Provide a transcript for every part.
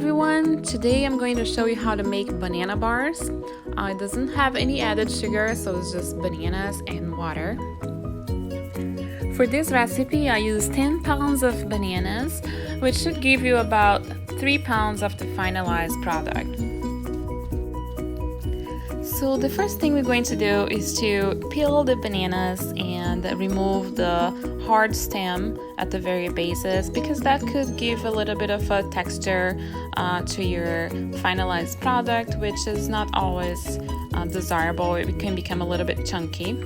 everyone! Today I'm going to show you how to make banana bars. It doesn't have any added sugar, so it's just bananas and water. For this recipe I use 10 pounds of bananas, which should give you about 3 pounds of the finalized product. So the first thing we're going to do is to peel the bananas and remove the hard stem at the very bases, because that could give a little bit of a texture to your finalized product, which is not always desirable. It can become a little bit chunky.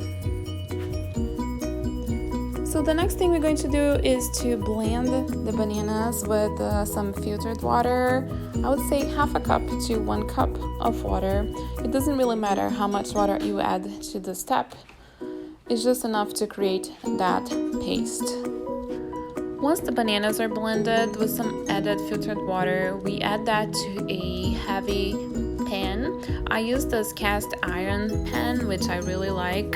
So the next thing we're going to do is to blend the bananas with some filtered water. I would say half a cup to 1 cup of water. It doesn't really matter how much water you add to the step. It's just enough to create that paste. Once the bananas are blended with some added filtered water, we add that to a heavy pan. I use this cast iron pan, which I really like.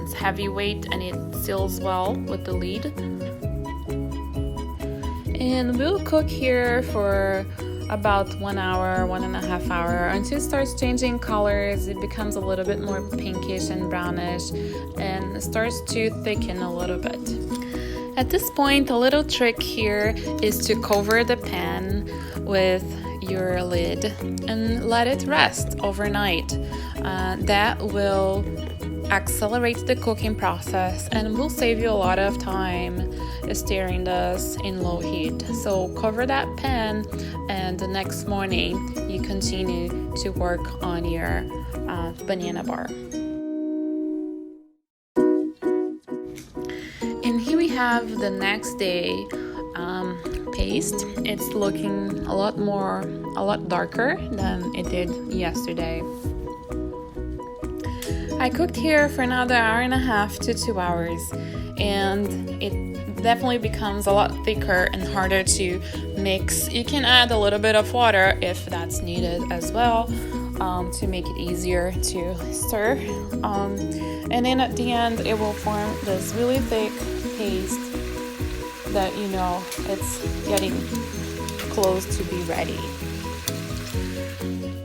It's heavyweight and it seals well with the lid. And we'll cook here for about 1 hour, 1.5 hours, until it starts changing colors. It becomes a little bit more pinkish and brownish and starts to thicken a little bit. At this point, a little trick here is to cover the pan with your lid and let it rest overnight. That will accelerate the cooking process and will save you a lot of time stirring this in low heat. So cover that pan, and the next morning you continue to work on your banana bar. And here we have the next day paste. It's looking a lot darker than it did yesterday. I cooked here for another 1.5 to 2 hours, and it definitely becomes a lot thicker and harder to mix. You can add a little bit of water if that's needed as well, to make it easier to stir. And then at the end it will form this really thick paste that you know it's getting close to be ready.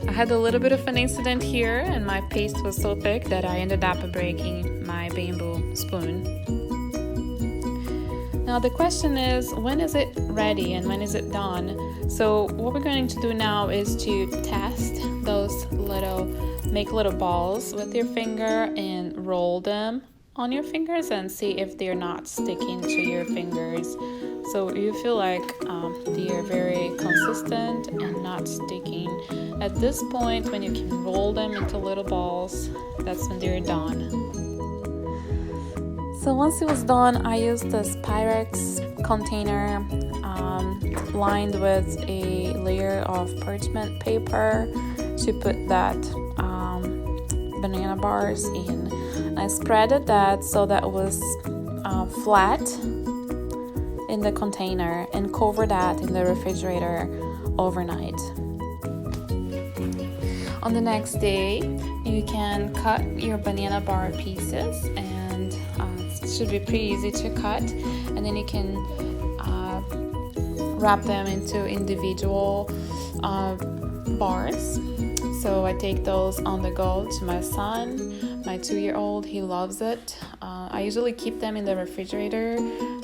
I had a little bit of an incident here, and my paste was so thick that I ended up breaking my bamboo spoon. Now the question is, when is it ready and when is it done? So what we're going to do now is to test those make little balls with your finger and roll them on your fingers and see if they're not sticking to your fingers. So you feel like they are very consistent and not sticking. At this point, when you can roll them into little balls, that's when they're done. So once it was done, I used this Pyrex container lined with a layer of parchment paper to put that banana bars in. I spreaded that so that it was flat in the container and cover that in the refrigerator overnight. On the next day, you can cut your banana bar pieces, and it should be pretty easy to cut, and then you can wrap them into individual bars. So I take those on the go to my son, my 2-year-old. He loves it. I usually keep them in the refrigerator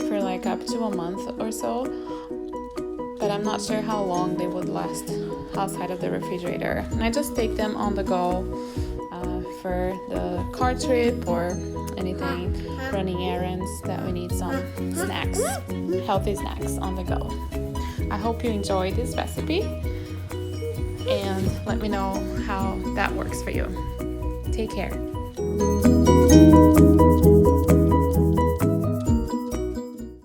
for like up to a month or so, but I'm not sure how long they would last outside of the refrigerator. And I just take them on the go for the car trip or anything, running errands that we need some snacks, healthy snacks on the go. I hope you enjoyed this recipe, and let me know how that works for you. Take care.